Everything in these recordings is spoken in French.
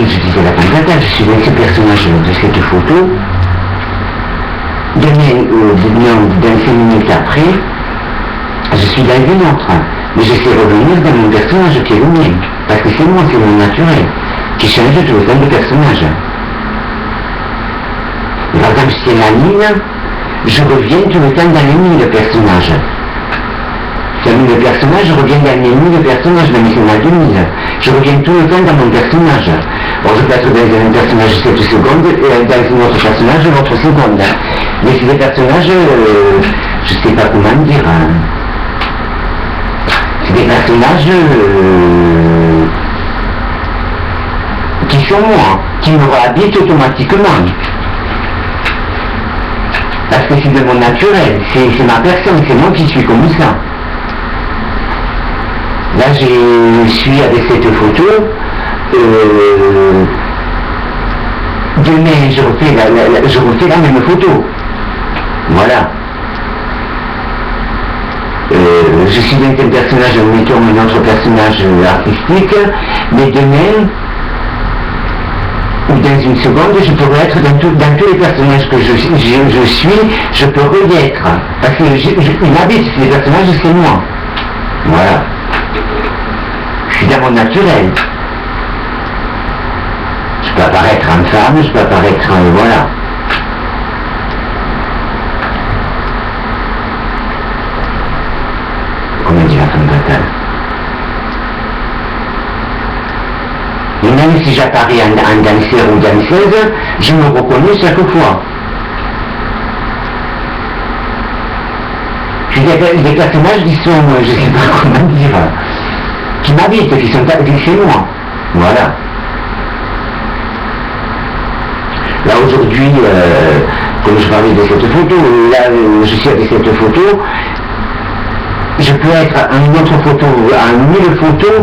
je disais la femme fatale, je suis dans ce personnage de cette photo. Dans 5 minutes après, je suis dans une autre. Mais je sais revenir dans mon personnage qui est le mien. Parce que c'est moi, c'est mon naturel, qui change tout le temps de personnage. Par exemple, si c'est la ligne, je reviens tout le temps dans les lignes de personnage. Dans le personnage, je reviens dans les lignes de personnage, dans les scénarios 2000. Je reviens tout le temps dans mon personnage. Bon, je peux être dans un personnage 7 secondes, et dans un autre personnage, l'autre seconde. Mais c'est des personnages, je sais pas comment dire. C'est des personnages qui sont moi, qui me réhabitent automatiquement. Parce que c'est de mon naturel, c'est ma personne, c'est moi qui suis comme ça. Là, je suis avec cette photo. Demain, je refais la même photo. Voilà. Je suis dans un personnage, mettons un autre personnage artistique, mais demain, ou dans une seconde, je pourrais être dans tous les personnages que je suis, je pourrais y être. Parce que il habite, les personnages, c'est moi. Voilà. Je suis dans mon naturel. Je peux apparaître en femme, je peux apparaître en... voilà. Comment dit la femme fatale. Et même si j'apparais en danseur ou danseuse, je me reconnais chaque fois. Puis des personnages qui sont, je ne sais pas comment dire, qui m'habitent, qui sont chez moi. Voilà. Là aujourd'hui, comme je parlais de cette photo, là je suis avec cette photo, je peux être en une autre photo, en 1000 photos,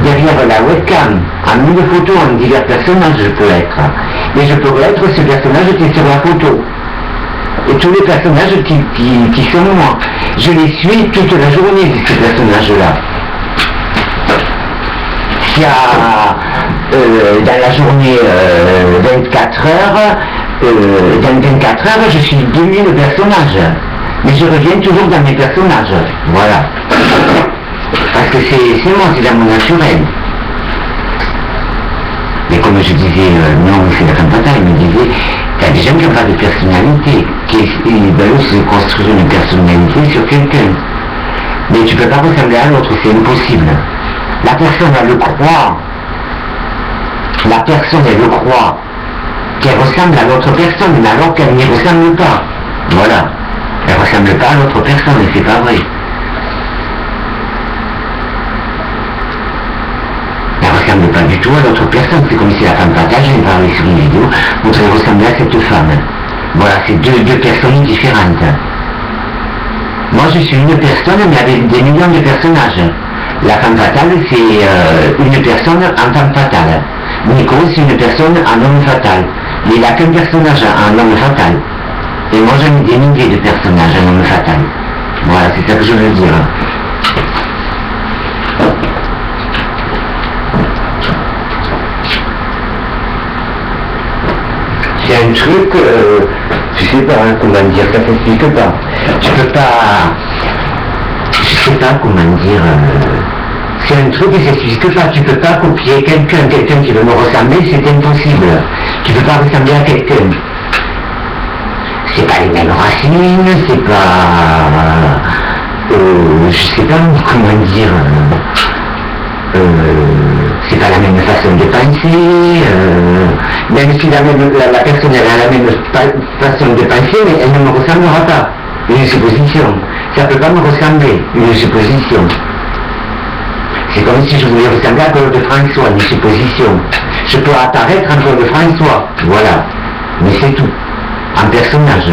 derrière la webcam, en 1000 photos, en divers personnages je peux être. Et je pourrais être ce personnage qui est sur la photo. Et tous les personnages qui sont moi. Je les suis toute la journée, ces personnages-là. Il y a dans la journée 24 heures, dans 24 heures, je suis 2000 personnages. Mais je reviens toujours dans mes personnages. Voilà. Parce que c'est moi, c'est dans mon naturel. Mais comme je disais, non, c'est la femme fatale, il me disait, il y a des gens qui n'ont pas de personnalité, qui veulent se construire une personnalité sur quelqu'un. Mais tu ne peux pas ressembler à l'autre, c'est impossible. La personne, elle le croit. La personne, elle le croit. Qu'elle ressemble à l'autre personne, mais alors qu'elle n'y ressemble pas. Voilà. Elle ne ressemble pas à l'autre personne, et c'est pas vrai. Elle ne ressemble pas du tout à l'autre personne. C'est comme si la femme fatale, je vais parler sur une vidéo, voudrait ressembler à cette femme. Voilà, c'est deux personnes différentes. Moi, je suis une personne, mais avec des millions de personnages. La femme fatale, c'est une personne en femme fatale. Nico, c'est une personne en homme fatal. Mais il n'a qu'un personnage en homme fatal. Et moi, j'en ai des milliers de personnages en homme fatal. Voilà, c'est ça que je veux dire. C'est un truc, je sais pas comment dire, ça s'explique pas. Je peux pas... Je sais pas comment dire... C'est un truc qui ne s'explique pas. Tu peux pas copier quelqu'un qui veut me ressembler, c'est impossible. Tu peux pas ressembler à quelqu'un. C'est pas les mêmes racines, c'est pas... je sais pas comment dire... c'est pas la même façon de penser, même si la personne a la même façon de penser, mais elle ne me ressemblera pas. Une supposition. Ça peut pas me ressembler, une supposition. C'est comme si je voulais ressembler à Claude François, une supposition. Je peux apparaître en Claude François, voilà. Mais c'est tout. En personnage.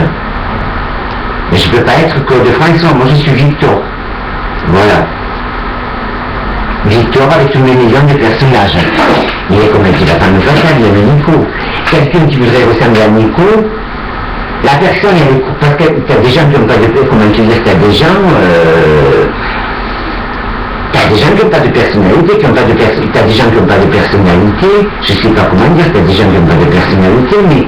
Mais je peux pas être Claude François, moi je suis Victor. Voilà. Victor avec tous mes millions de personnages. Il est comme dit la femme fatale, il y a Nico. Quelqu'un qui voudrait ressembler à Nico, la personne, elle est... parce que t'as des gens qui n'ont pas de... comment tu dis, t'as des gens des gens qui n'ont pas de personnalité, t'as des gens qui n'ont pas de personnalité, je sais pas comment dire, t'as des gens qui n'ont pas de personnalité, mais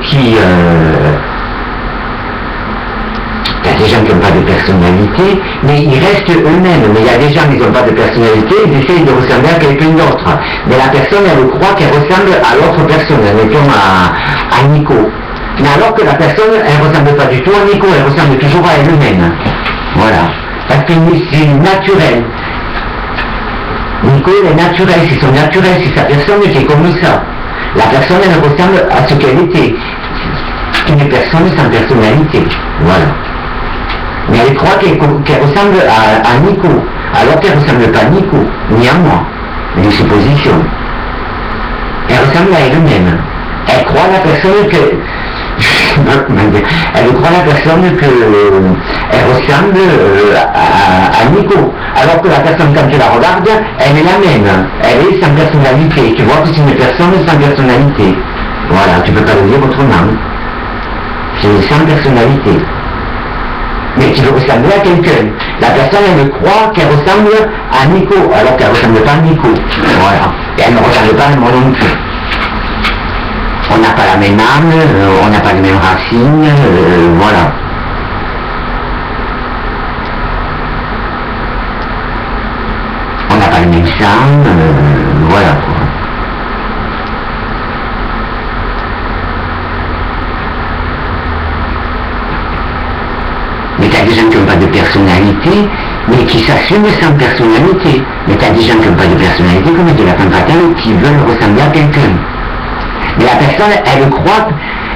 t'as des gens qui n'ont pas de personnalité, mais ils restent eux-mêmes. Mais il y a des gens qui n'ont pas de personnalité, ils essayent de ressembler à quelqu'un d'autre. Mais la personne, elle croit qu'elle ressemble à l'autre personne, mettons à Nico. Mais alors que la personne, elle ne ressemble pas du tout à Nico, elle ressemble toujours à elle-même. Voilà. Parce que c'est naturel. Nico, il est naturel, c'est son naturel, c'est sa personne qui est comme ça. La personne, elle ressemble à ce qu'elle était. Une personne sans personnalité. Voilà. Mais elle croit qu'elle ressemble à Nico, alors qu'elle ne ressemble pas à Nico, ni à moi. Une supposition. Elle ressemble à elle-même. Elle croit la personne que... elle croit la personne que... elle ressemble à Nico. Alors que la personne, quand tu la regardes, elle est la même. Elle est sans personnalité. Tu vois que c'est une personne sans personnalité. Voilà, tu ne peux pas le dire autrement. C'est sans personnalité. Mais tu veux ressembler à quelqu'un. La personne, elle croit qu'elle ressemble à Nico, alors qu'elle ne ressemble pas à Nico. Voilà. Et elle ne ressemble pas à moi non plus. On n'a pas la même âme, on n'a pas les mêmes racines, voilà. On n'a pas le même sang, voilà. Mais t'as des gens qui n'ont pas de personnalité, mais qui s'assument sans personnalité. Mais t'as des gens qui n'ont pas de personnalité, comme de la femme fatale, qui veulent ressembler à quelqu'un. Mais la personne, elle croit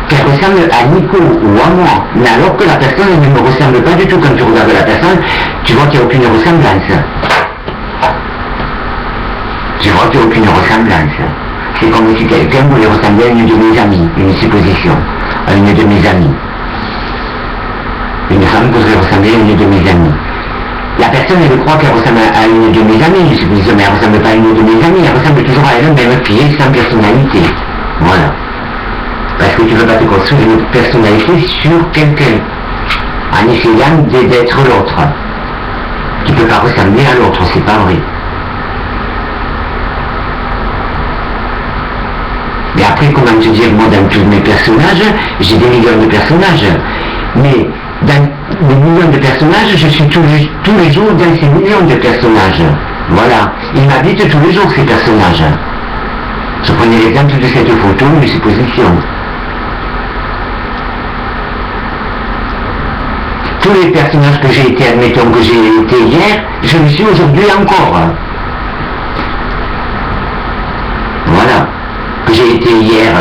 qu'elle ressemble à Nico ou à moi. Mais alors que la personne, elle ne me ressemble pas du tout. Quand tu regardes la personne, tu vois qu'il n'y a aucune ressemblance. Tu vois qu'il n'y a aucune ressemblance. C'est comme si quelqu'un voulait ressembler à une de mes amies, une supposition, à une de mes amies. Une femme pourrait ressembler à une de mes amies. La personne, elle croit qu'elle ressemble à une de mes amies, une supposition, mais elle ne ressemble pas à une de mes amies, elle ressemble toujours à elle-même, qui est sans personnalité. Voilà. Parce que tu ne veux pas te construire une personnalité sur quelqu'un, en essayant d'être l'autre. Tu ne peux pas ressembler à l'autre, c'est pas vrai. Mais après, comment te dire, moi, dans tous mes personnages, j'ai des millions de personnages. Mais dans les millions de personnages, je suis tous les jours dans ces millions de personnages. Voilà. Ils m'habitent tous les jours, ces personnages. Je prenais l'exemple de cette photo, une supposition. Tous les personnages que j'ai été, admettons que j'ai été hier, je le suis aujourd'hui encore. Voilà. Que j'ai été hier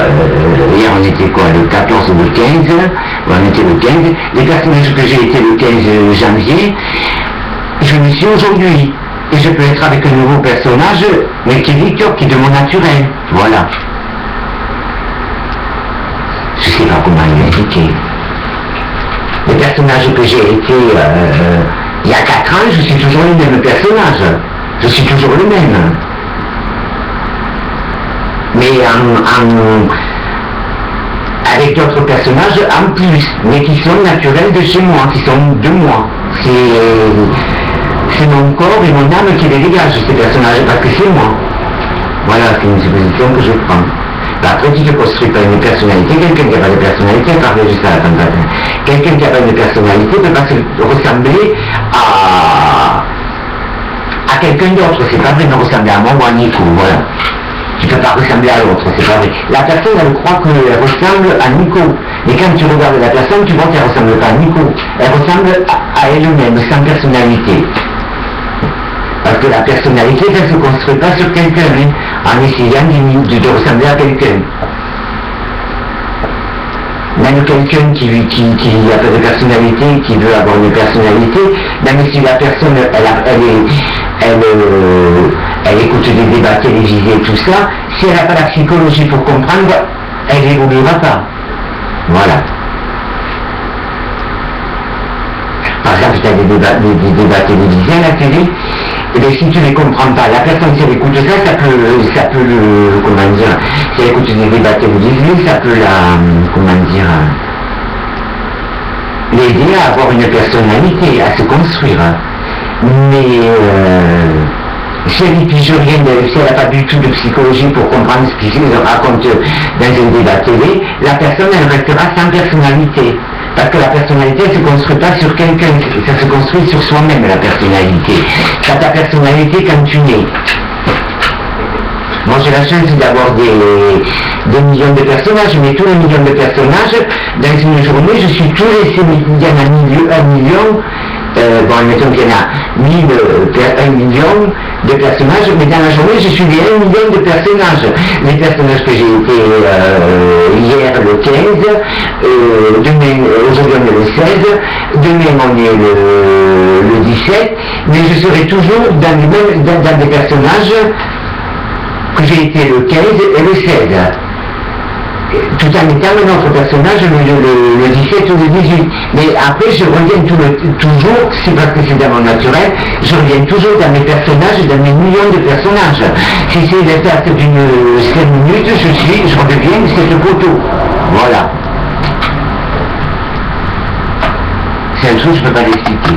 on était quoi, le 14 ou le 15, on était le 15, les personnages que j'ai été le 15 janvier, je le suis aujourd'hui. Et je peux être avec un nouveau personnage, mais qui est Victor, qui est de mon naturel. Voilà. Je sais pas comment l'expliquer. Les personnages que j'ai été il y a 4 ans, je suis toujours le même personnage. Je suis toujours le même. Mais avec d'autres personnages en plus, mais qui sont naturels de chez moi, qui sont de moi. C'est mon corps et mon âme qui les dégagent, ces personnages, parce que c'est moi. Voilà, c'est une supposition que je prends. Après, tu ne construis pas une personnalité, quelqu'un qui n'a pas de personnalité, parle juste à la femme fatale. Quelqu'un qui n'a pas de personnalité ne peut pas se ressembler à quelqu'un d'autre. C'est pas vrai de ressembler à moi ou à Nico, voilà. Tu ne peux pas ressembler à l'autre, c'est pas vrai. La personne, elle croit qu'elle ressemble à Nico. Mais quand tu regardes la personne, tu vois qu'elle ne ressemble pas à Nico. Elle ressemble à elle-même, sans personnalité. Parce que la personnalité, ça ne se construit pas sur quelqu'un, hein, en essayant de ressembler à quelqu'un. Même quelqu'un qui n'a pas de personnalité, qui veut avoir une personnalité, même si la personne, elle écoute des débats télévisés, tout ça, si elle n'a pas la psychologie pour comprendre, elle n'évoluera pas. Voilà. Par exemple, tu as des débats télévisés à la télé, et bien si tu ne les comprends pas, la personne, si elle écoute ça peut le, comment dire, si elle écoute des débats télévisés, ça peut l'aider à avoir une personnalité, à se construire. Mais Si elle est pigerienne, si elle n'a pas du tout de psychologie pour comprendre ce qu'il raconte dans un débat télé, la personne, elle restera sans personnalité. Parce que la personnalité, elle ne se construit pas sur quelqu'un, ça se construit sur soi-même, la personnalité. Tu as ta personnalité quand tu nais. Moi, j'ai la chance d'avoir des millions de personnages, mais tous les millions de personnages, dans une journée, je suis tous les, il y en a un million, bon, admettons qu'il y en a 1 million de personnages, mais dans la journée, je suis les 1 million de personnages. Les personnages que j'ai été hier, le 15, demain, aujourd'hui on est le 16, demain on est le 17, mais je serai toujours dans des personnages que j'ai été le 15 et le 16. Tout en étant un autre personnage le 17 ou le 18. Mais après je reviens toujours, c'est parce que c'est dans mon naturel, je reviens toujours dans mes personnages, dans mes millions de personnages. Si c'est l'espace d'une 5 minutes, je redeviens cette photo. Voilà. C'est un truc, je ne peux pas l'expliquer.